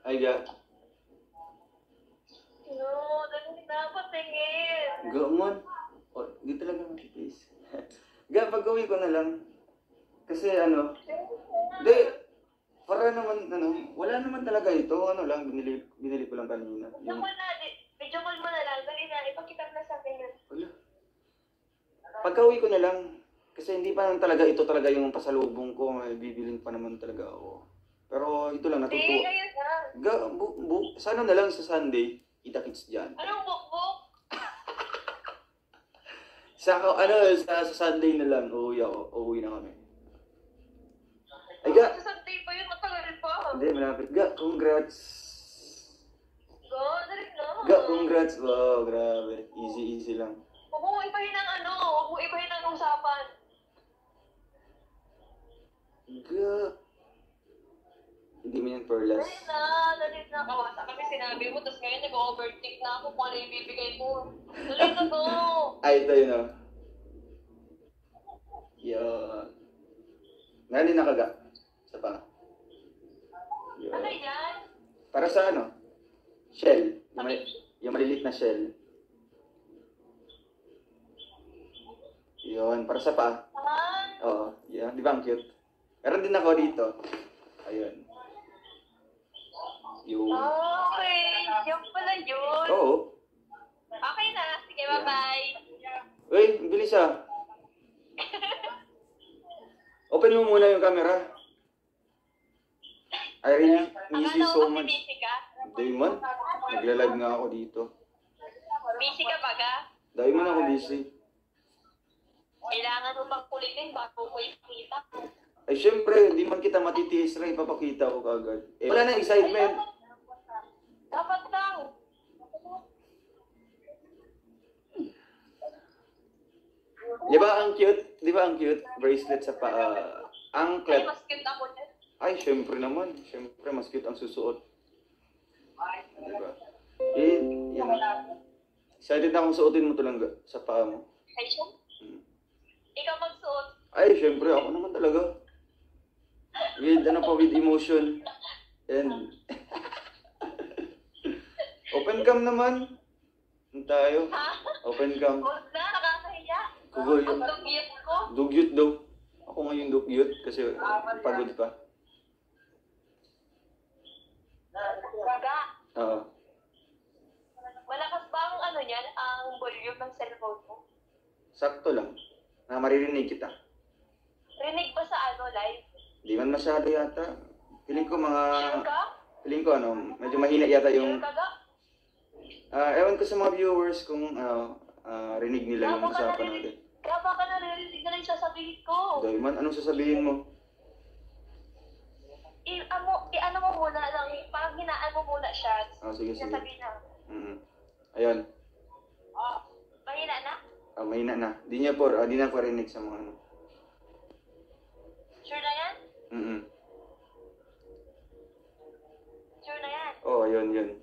Ay, ga. No, dali na patingin. Ga, man. Oh, di talaga, please. Ga, pag-uwi ko na lang. Kasi ano, di, para naman, wala naman talaga ito. Ano lang, binili ko lang kanina. Video call na, video call mo na lang. Dali na, ipakita mo na sa akin yun. Wala. Pagka-uwi ko na lang. Kasi hindi pa naman talaga ito talaga yung pasalubong ko. May bibilin pa naman talaga ako. Pero ito lang, Hindi, natutuwa. ngayon na. Ga, sana na lang sa Sunday, kita-kits dyan. Anong bukbuk? Sa Sunday na lang, uuwi na kami. Ay, Ga. Sa Sunday pa yun, matagal pa. Hindi, malapit. Ga, congrats. Go, dali na. Ga, congrats. Wow, grabe. Easy lang. Huwag mo ibahin ang ano, huwag mo ibahin ang usapan. Ga. Hindi mo yan perlas. Dali na. Kawasa kami sinabi mo, tapos ngayon nag-overtake na ako kung ano yung bibigay mo. Dali na go. Ay, ito yun, oh. Yun. Nani nakaga? Isa pa. Yun. Ano yan? Para sa ano? Shell. Yung malilit na shell. Yun. Para sa pa. Oo. Yan. Di ba ang cute? Meron din ako dito. Ayun. Yun. Okay, yung pala yun. Oo. Okay na. Sige, bye-bye. Uy, ang bilis ah. Open mo muna yung camera. I really miss you so much. Busy ka? Dayman, naglalag nga ako dito. Busy ka ba ka? Dayman ako busy. Kailangan mo bang kulitin bago ko ipakita? Ay syempre, hindi man kita matitiis na ipapakita ko kagad. Eh, wala na excitement. Dapat lang. Di ba ang cute? Di ba ang cute? Bracelet sa paa. Ay, Anklet. mas cute ako dyan. Ay, syempre naman. Syempre, mas cute ang susuot. Di ba? Eh, yan. Excited na akong suotin mo talaga sa paa mo. Ay, siya? Ikaw magsuot. Ay, syempre, ako naman talaga. With emotion. And, open cam naman. Ano tayo? Ha? Open cam. Huwag na, nakakahiya. Kugoy. Ang dugyot ko. Dugyot daw. Ako ngayon dugyot kasi pagod pa. Gaga. Oo. Malakas ba ang ano niyan, ang volume ng cellphone mo? Sakto lang. Na maririnig kita. Rinig ba sa ano, live? Di man masyado yata. Feeling ko Sure ka? medyo mahina yata yung, Sure ka ga? ewan ko sa mga viewers kung rinig nila yung usapan natin. Kaya baka naririnig na rin sasabihin ko. Dahil man, anong sasabihin mo? I-ano mo muna lang, parang hinaan mo muna siya. Sige. Sasabihin na. Ayun. Mahina na? Mahina na. Di na po rinig sa mga ano. Sure na yan? Sure na yan? Oo, yun.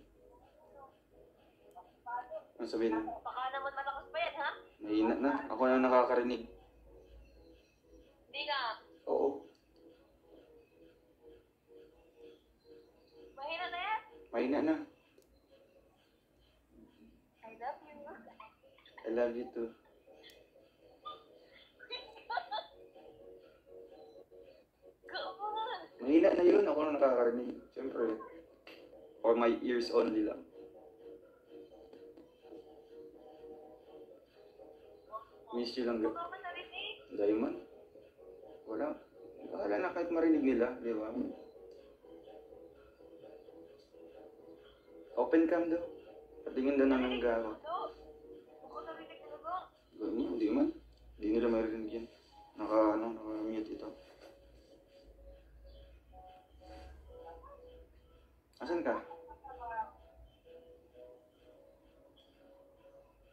Ano sabihin mo? Baka naman malakas pa yan, ha? Mahina na. Ako na nakakarinig. Hindi nga. Oo. Mahina na yan? Mahina na. I love you. I love you too. Come on. Mahina na yun. Ako na nakakarinig. Siyempre. For my ears only lang. Miss you lang. Baka man narinig. Dahil man. Wala. Bahala na kahit marinig nila. Di ba? Open cam daw. Patingin daw na ng gawa. Baka narinig na ba? Ganyan, di man. Di nila marinig yan. Naka-mute ito. Asan ka?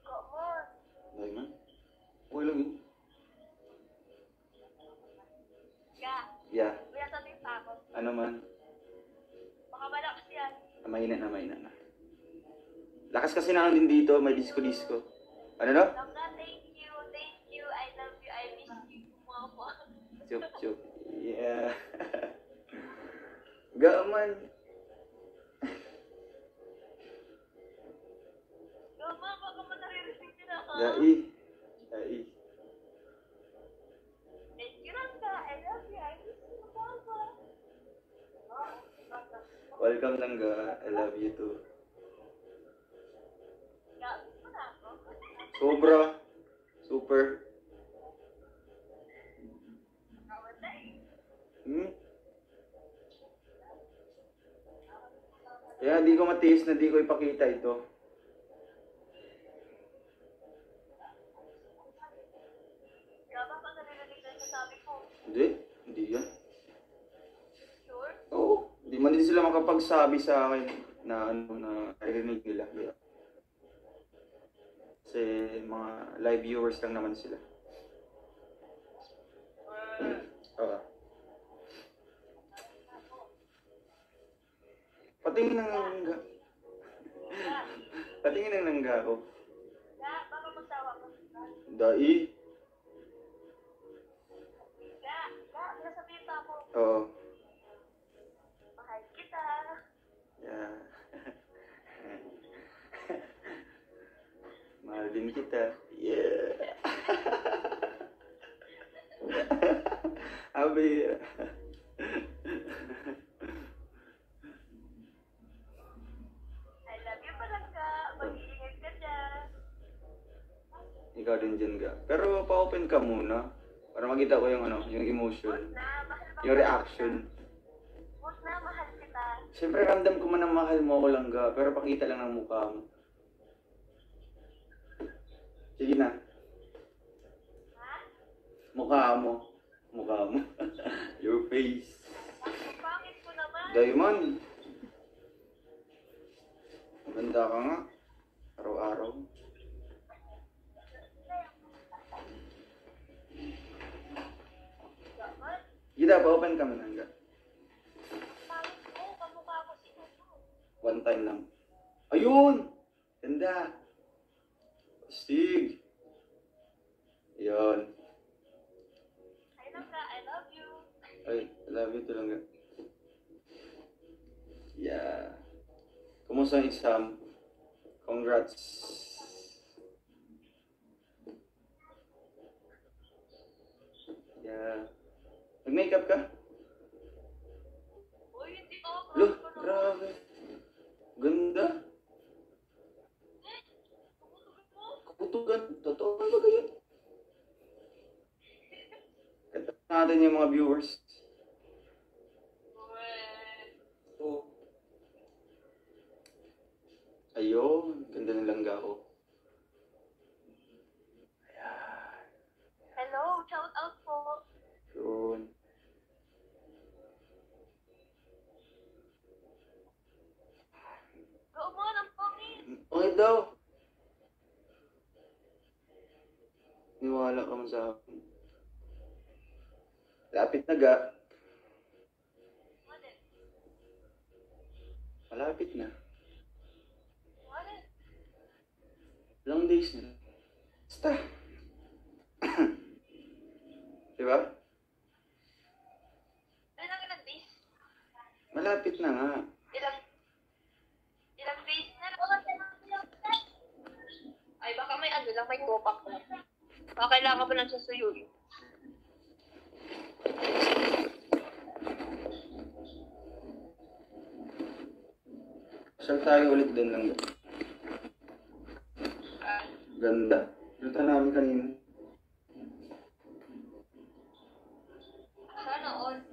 Come on. Dahil man. Okay lang yun. Ga. Yeah. May nasabihin pa ako. Ano man. Baka malakas yan. Mahina na. Lakas kasi na din dito. May disco-disco. Ano no? Langga, thank you. I love you. I miss you. Mama. Chup. Yeah. Gaman. Dai. Dai. Thank you, Rangga. I love you. I miss you, Papa. Welcome Langga. I love you too. Gabi mo na ako. Sobra. Super. Hmm? Kaya di ko matiis na di ko ipakita ito. Gaba pa narinig na yung sasabi ko. Hindi yan. Sure? Oo, di man din sila makapagsabi sa akin na ano na narinig nila. Kaya. Kasi mga live viewers lang naman sila. Oo. Patingin ng nangga. Patingin ng nangga ko. Baka magsawa ko. Dai. Nasabihin pa ako. Oo. Mahal kita. Yeah. Mahal din kita. Yeah. Abi. I love you pa lang ka. Mag-iingat ka dyan. Ikaw din dyan ka. Pero pa-open ka muna. Para makita ko yung ano, yung emotion. Mahal ba? Yung reaction. Huwag na, mahal kita. Siyempre ramdam ko man na mahal mo ako lang ka. Pero pakita lang ng mukha mo. Sige na. Ha? Mukha mo. Mukha mo. Your face. Ang pangit ko naman. Diamond. Maganda ka nga. Araw-araw. Dapat. Gida, pa-open ka man hangga. Pangit ko. Kamukha ko si Nuno. One time lang. Ayun! Ganda. Stig. Yun. I love ka. I love you. Ay, I love you too lang. Yeah. Kumusta ang exam? Congrats. Yeah. Nag-makeup ka? Uy, hindi ako. Loh, grabe. Ganda. Kaputugan. Totoo ba yun? Kanta natin yung mga viewers. Oh. Ayun, ganda ng langga ko. Ayan. Hello, shout out po. Yun. Go mo, ang pangit. Okay daw. Niwala ka mo sa akin. Lapit na ga. What? Malapit na. What? Long days na. Basta. Diba? Ilang days? Malapit na nga. Ilang days na lang. Ay, baka may ano lang, may kopak na. Baka kailangan pa lang siya suyuin. Saan tayo ulit din lang. Ganda. Punta namin kanina. Sana all.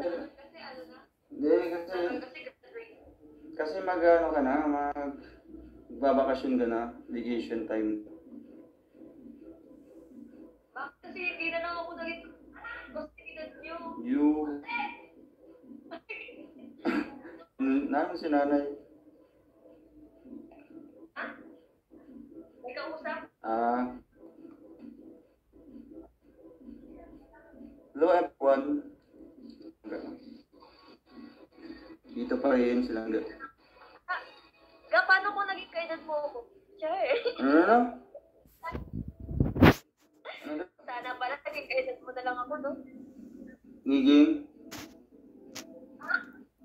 Kasi ano na? Hindi, kasi... Kasi gathering. Kasi mag-ano ka na, magbabakasyon ka na, vacation time. Bakit kasi hindi na lang ako naging konstikinan niyo? You... Namin si nanay. Ha? May kausap? Hello everyone. Dito pa rin silang Paano ko naging kainan mo ako? Sure. Ano? Ano? Sana pala naging kainan mo na lang ako, no? Ngiging?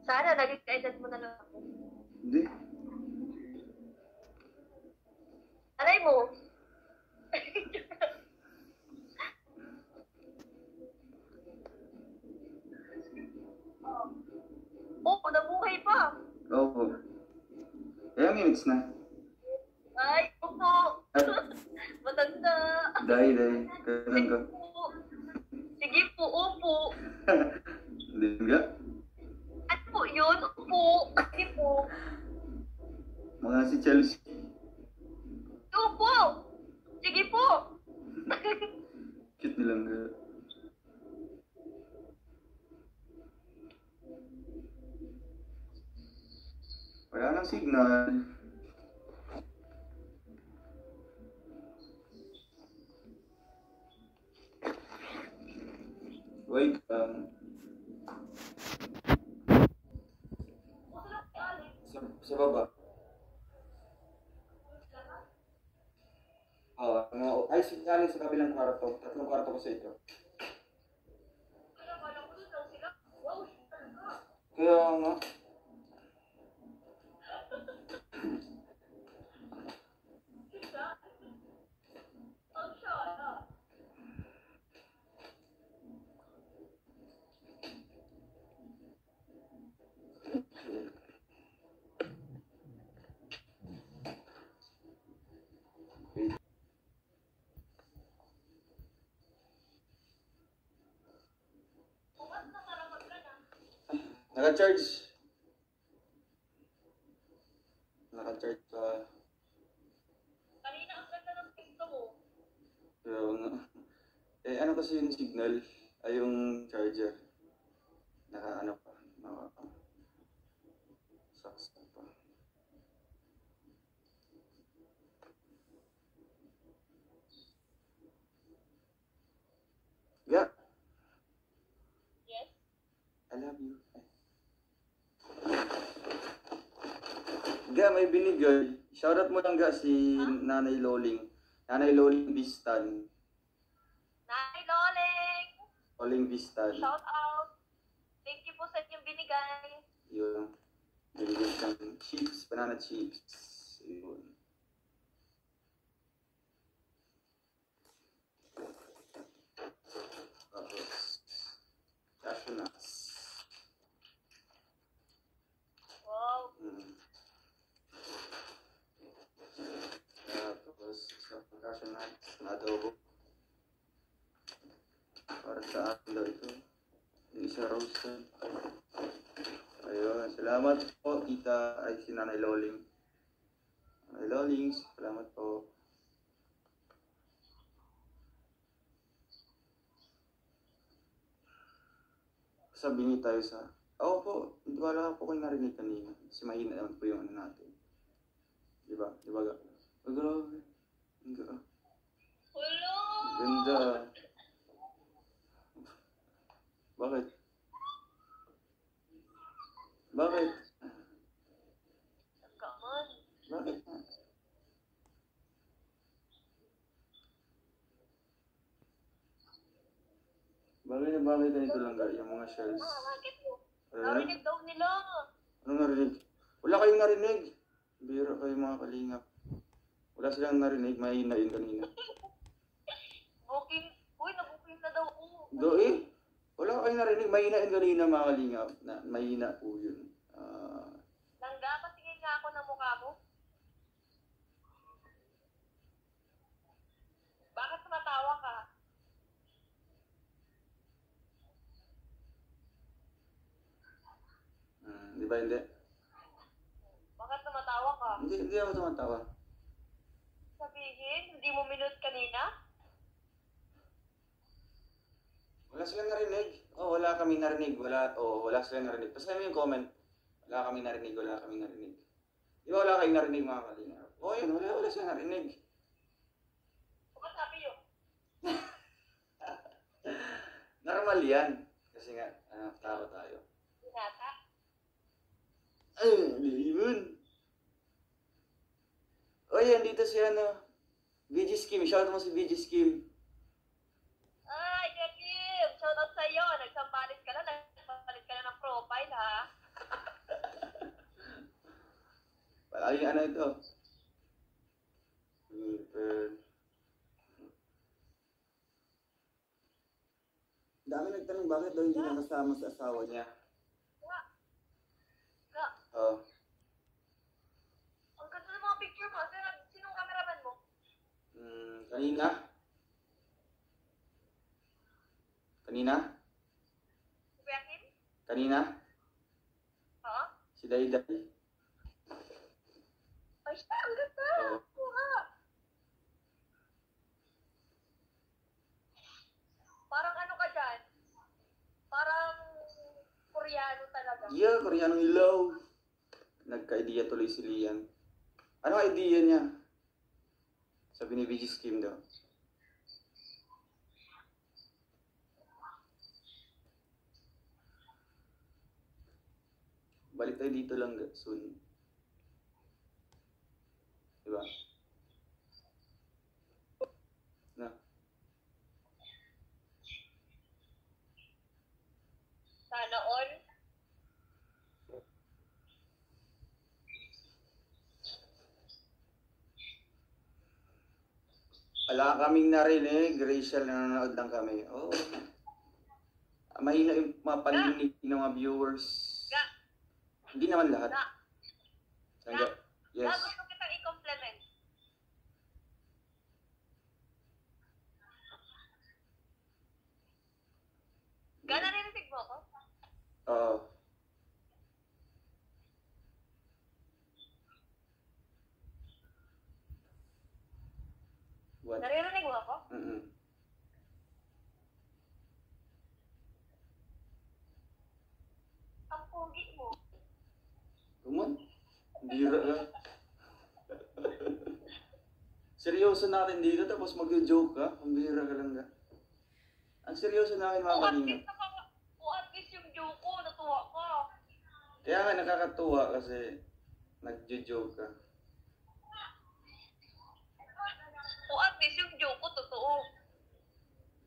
Sana naging kainan mo na lang ako. Hindi. Alay mo, Oo, nabuhay pa. Oo. Kaya minutes na. Ay, opo. Ay, Matanda. dahil. Kailan ka? Opo. Sige po, opo. Hindi nga. Ano po yun? Opo. Sige po. Mga si Chelsea. Opo. Sige po. Cute nilang nga. Wala nang signal. Wait lang. Sa baba. Ay, sinali sa kabilang kwarto. Tatlong kwarto ko sa ito. Kaya nga. Naka-charge. Naka-charge pa. Kanina ang ganda ng pinto mo. Kaya nga. Eh, ano kasi yung signal? Ay, yung charger. Naka-ano pa. Sucks na pa. Yeah. Yes? I love you. Ga, may binigay. Shoutout mo lang ga si Nanay Loling. Nanay Loling Bistan. Nanay Loling! Loling Bistan. Shout out! Thank you po sa inyong binigay. Yun. Binigay siyang chips, banana chips. Yun. Tapos, cashew nuts. Wow! Tapos, sa cashew nuts na adobo. Para sa akin daw ito. Yung isa roasted. Ayun, salamat po, tita, ay si Nanay Loling. Nanay Lolings, salamat po. Sabihin tayo sa... Oo po, wala po kayo narinig kanina. Kasi mahina naman po yung ano natin. Diba? Diba ga? Oh, grabe. Hello! Ganda. Bakit? Bakit? Come on! Bakit? Bagay na bagay ganito lang ga, yung mga shells. Bakit po? Ano? Narinig daw nila. Anong narinig? Wala kayong narinig. Bira kayo mga kalingap. Wala silang narinig, mahina yun kanina. Booking. Uy, na-booking na daw. Do eh. Wala kayong narinig, mahina yun kanina mga kalingap. Mahina po yun. Langga, patingin nga ako ng mukha mo. Bakit tumatawa ka? Di ba hindi? Bakit tumatawa ka? Hindi ako tumatawa. Sabihin, hindi mo minute kanina? Wala silang narinig. Wala kami narinig. Wala silang narinig. Basta yung comment. Wala kami narinig. Di ba wala kayong narinig mga kalingap? Yun. Wala silang narinig. Bakit sabi yun? Normal yan. Kasi nga, tao tayo. Binata? Ay, limun. Andito si VG Skim. Shout mo si VG Skim. Ay, Kim! Shout out sa'yo. Nagsambalit ka na ng profile, ha? Palagi ito. Dami nagtanong bakit daw hindi na kasama sa asawa niya. Kanina? Si Kuya Kim? Kanina? Oo? Si Dayday? Ay, siya, ang ganda! Oo. Kuha! Parang ano ka dyan? Parang Koreano talaga. Yeah, Koreanong ilaw. Nagka-idea tuloy si Lian. Ano ang idea niya? Sabi ni VG Scheme daw. Balik tayo dito lang soon. Diba? Na. Sana all. Wala kaming narinig. Rachel, nanonood lang kami. Oh. Mahina yung mga pandinig ng mga viewers. Ga. Hindi naman lahat. Ga. Hangga. Yes. Gusto kitang i-compliment. Ga, narinig mo ako? Oo. What? Naririnig mo ako? Mm-mm. Ang pogi mo. Come on. Bira ka. Seryoso natin dito tapos mag-joke ka. Ang bira ka lang ka. Ang seryoso namin mga kanina. At least yung joke ko, natuwa ka. Kaya nga nakakatuwa kasi nag-joke ka. At least yung joke ko, totoo.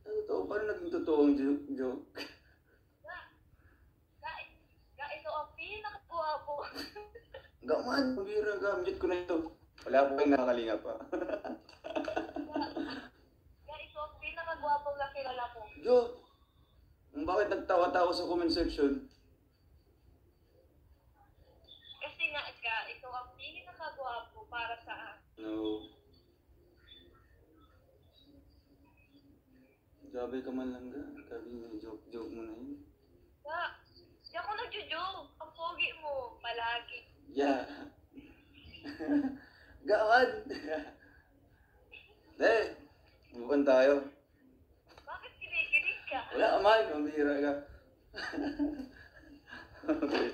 Totoo, paano naging totoo ang joke? Ito ang pinakagwapo. Gaman, ang bira ka. Mute ko na ito. Wala po kayong nakakalinga pa. Ito ang pinakagwapong nakilala ko. Jo, bakit nagtawa-tawa sa comment section? Kasi nga, ito ang pinakagwapo para sa No. Grabe ka man lang ka. Sabi mo, joke mo na yun. Di ako nagjo-joke. Ang pogi mo, palagi. Yeah. Gawan! Eh, buwan tayo. Bakit kinikilig ka? Wala man, mambira ka. Okay.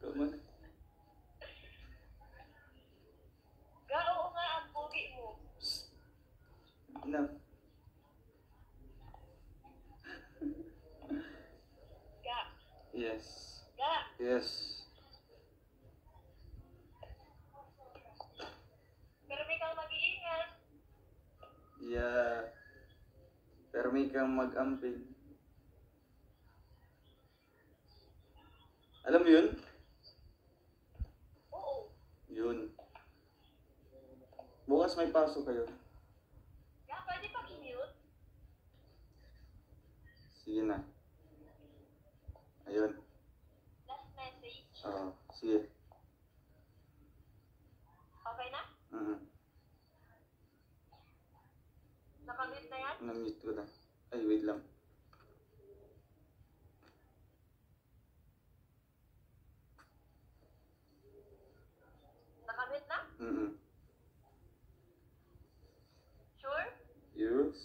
Come on. Oo nga, ang pogi mo. Enough. Yes. Yes. Pero may kang mag-iingat. Yeah. Pero may kang mag-amping. Alam mo yun? Oo. Yun. Bukas may pasok kayo. Pwede pang i-mute? Sige na. Ayun. Last message. Oo. Sige. Okay na? Nakamute na yan? Na-mute ko na. Ay, wait lang. Nakamute na? Sure? Yes.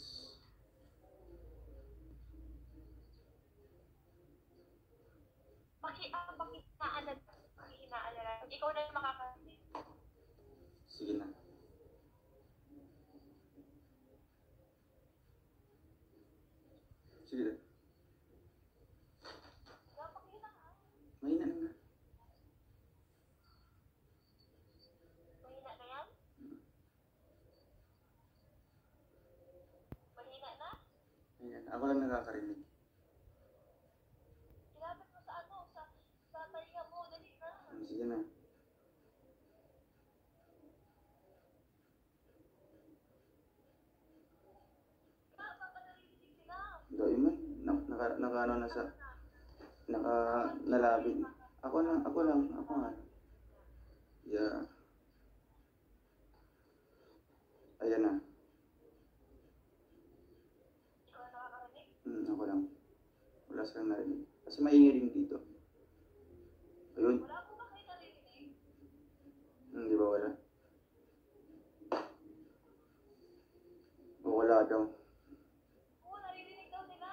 Pakihinaan. Ikaw na yung makakarinig. Sige na. Sige na. Pakihinaan. Mahina na nga. Mahina na yan? Mahina na? Ayan. Ako lang nakakarinig. Ilapit mo sa tainga mo. Dali na. Sige na. Papanarinig sila. Dahil man. Naka ano na sa... Nalabid. Ako lang. Ako nga. Yeah. Ayan na. Ikaw na nakakarinig? wala silang narinig. Kasi maingay din dito. Ayun. Wala po ba kayo narinig? Di ba wala? O wala daw. Oo, naririnig daw nila.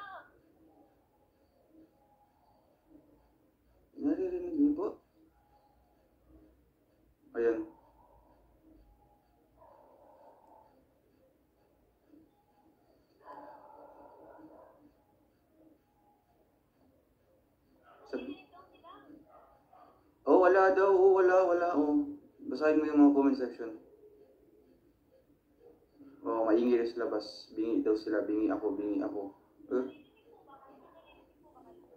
Naririnig niyo po? Ayan. Naririnig daw nila. Oh, wala daw. Oh, wala. Oh. Basahin mo yung mga comment section. Oh, maingay daw sa labas. Bingi daw sila. Bingi ako.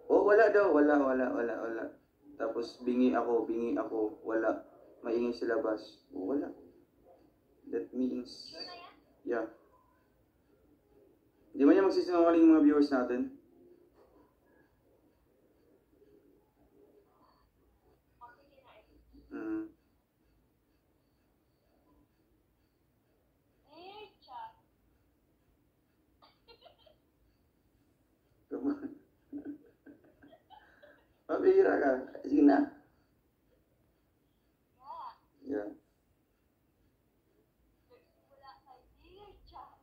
Oh, wala daw. Wala. Tapos, bingi ako. Wala. Maingay sa labas. Oh, wala. That means... Sure na yan? Yeah. Di ba niya magsisinungaling yung mga viewers natin? O, sige na eh. Dear chat. Come on. Mabihira ka. Sige na. Yeah. Yeah. Nagsimula kay Dear chat.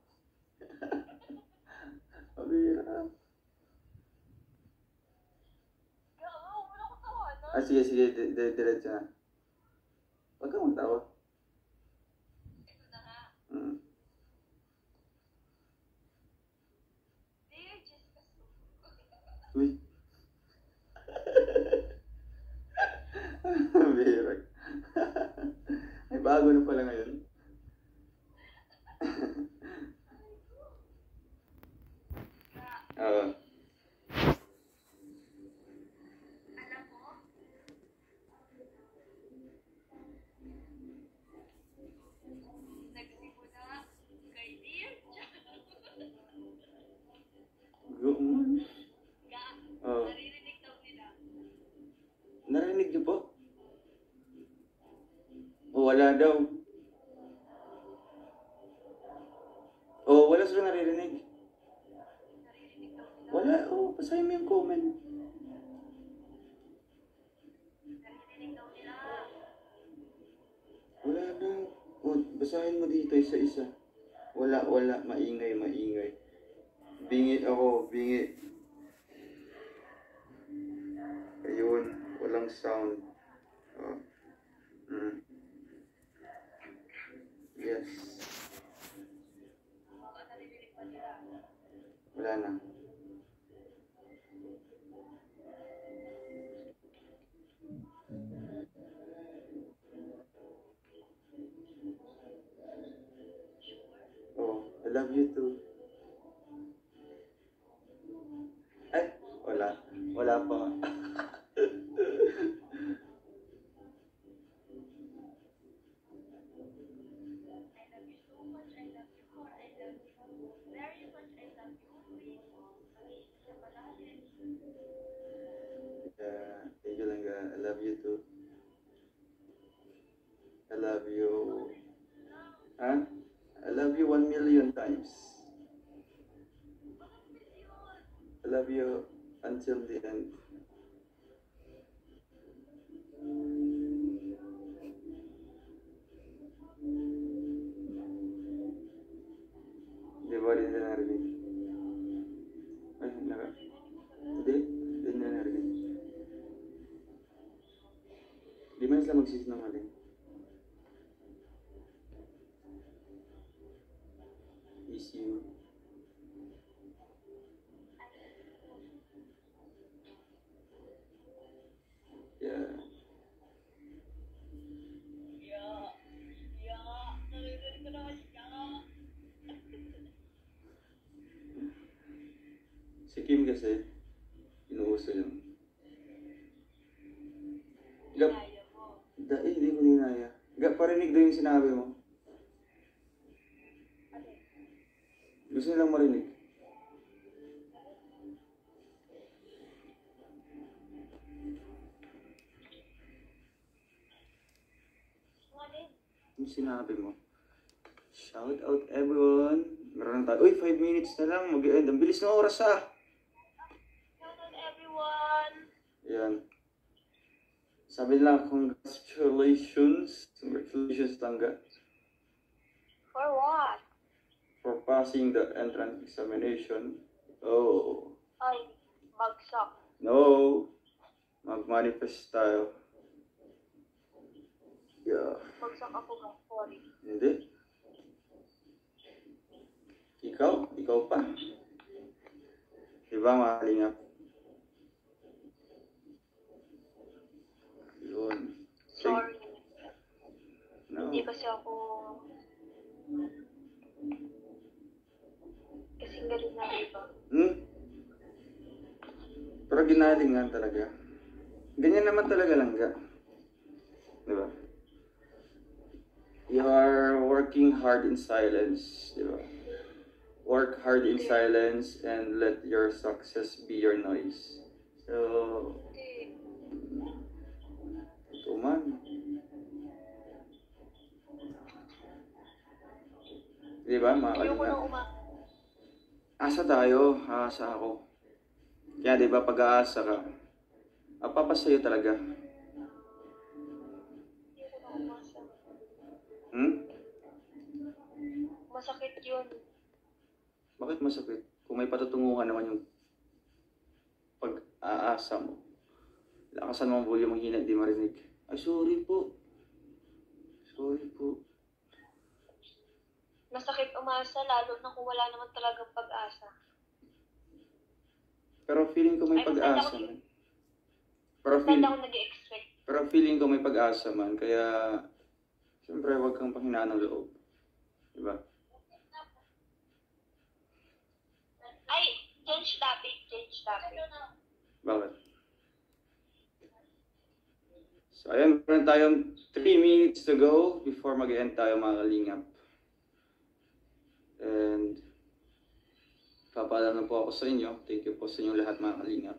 Mabihira. Gawa, wala ko tawanan. Sige. Diretso na. Huwag kang magtawa. Ito na nga. Dear Jessica Su. Uy. Mabihira. Ay, bago na pala ngayon. Oo. Alam mo, nagsimula kay Dear chat. Gumon. Ga, Oo. naririnig daw nila. Narinig niyo po? O wala daw. O wala sila naririnig. Naririnig daw nila. Wala. O, basahin mo yung comment. Naririnig daw nila. Wala daw. O, basahin mo dito isa-isa. Wala. Maingay. Bingi ako. Ayun. Walang sound. Oh. Yes. Baka naririnig pa nila. Wala na. Oh, I love you too. Ay, wala pa. I love you so much. I love you more. I love you very much. I love you always. Mag-iingat ka palagi. Thank you lang. I love you too. I love you. Huh? I love you 1,000,000 times. I love you until the end. Di ba rin nila narinig? Ay, Hindi nila narinig. Di man sila magsisinungaling. Is you. Yeah. Naririnig ko naman siya. Si Kim kasi, inuuso yun. Gap, Kaya mo. hindi ko ninaya. Gap, parinig daw yung sinabi mo. Alin? Gusto nilang marinig. Alin? Yung sinabi mo. Shout out everyone. Meron na tayo. Uy, 5 minutes na lang. Mag-end. Ang bilis ng oras ah. Shout out Sabi nila, congratulations. Congratulations, Langga. For what? For passing the entrance examination. Oh. Ay, bagsak. No. Mag-manifest tayo. Yeah. Bagsak ako ng sorry. Hindi. Ikaw? Ikaw pa? Diba, mga kalingap? Yun. Sorry. No. Hindi kasi ako... Kasing galing na iba. Pero ginalingan talaga. Ganyan naman talaga lang ka. Diba? You are working hard in silence. Diba? Work hard in silence and let your success be your noise. So, Hindi. ito man. Diba, mga Ayoko kalingap? nang uma... Asa tayo, asa ako. Kaya di ba pag-aasa ka, mapapasayo talaga. Ayoko nang umasa. Masakit yun. Bakit masakit? Kung may patutunguhan naman yung pag-aasa mo. Lakasan mo ang volume, ang hina, di marinig. Ay, sorry po. Sorry po. Masakit umasa, lalo na kung wala naman talagang pag-asa. Pero feeling ko may Ay, basta pag-asa ako- man. Pero, Basta ako nag-expect. pero feeling ko may pag-asa man. Kaya, siyempre, huwag kang panghinaan ng loob. Diba? Ay, change topic. Bakit? So, ayun, meron tayong 3 minutes to go before mag-end tayo, mga kalingap. And, papaalam na po ako sa inyo. Thank you po sa inyo lahat, mga kalingap.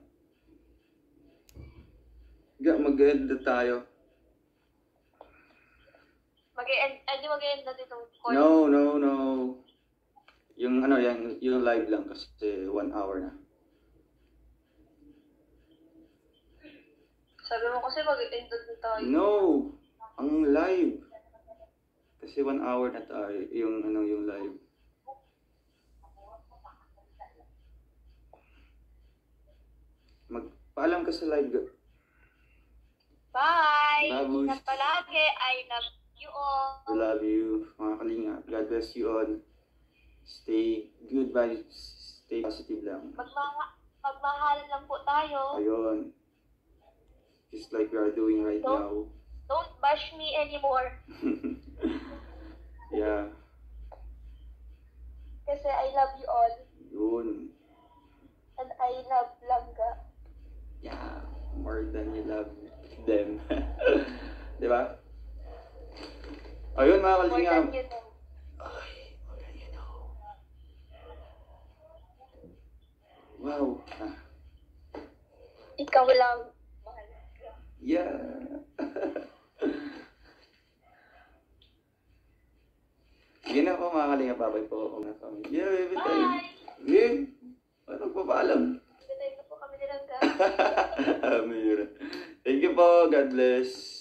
Mag-end na tayo. Mag-end na dito. No. Yung yung live lang kasi 1 hour na. Sabi mo kasi mag-end na tayo. No! Ang live. Kasi 1 hour na tayo, yung live. Magpaalam ka sa live. Bye! Babush. Ingat palagi. I love you all. I love you, mga kalinga. God bless you all. Stay good vibes. Stay positive lang. Magmahalan lang po tayo. Ayun. Just like we are doing right Don't- now. Don't bash me anymore. Yeah. Kasi I love you all. Yun. And I love Langga. Yeah. More than you love them. Diba? Ayun, mga More kalinga. than you know. Ay, more than you know. Wow. Ikaw lang. Mahal ka. Yeah. Sige na po, mga kalinga. Babay po ako na kami. Yeah, baby time. Bye! Yeah. Ano pa paalam? Good night na po kami ni Langga. Amira. Thank you po. God bless.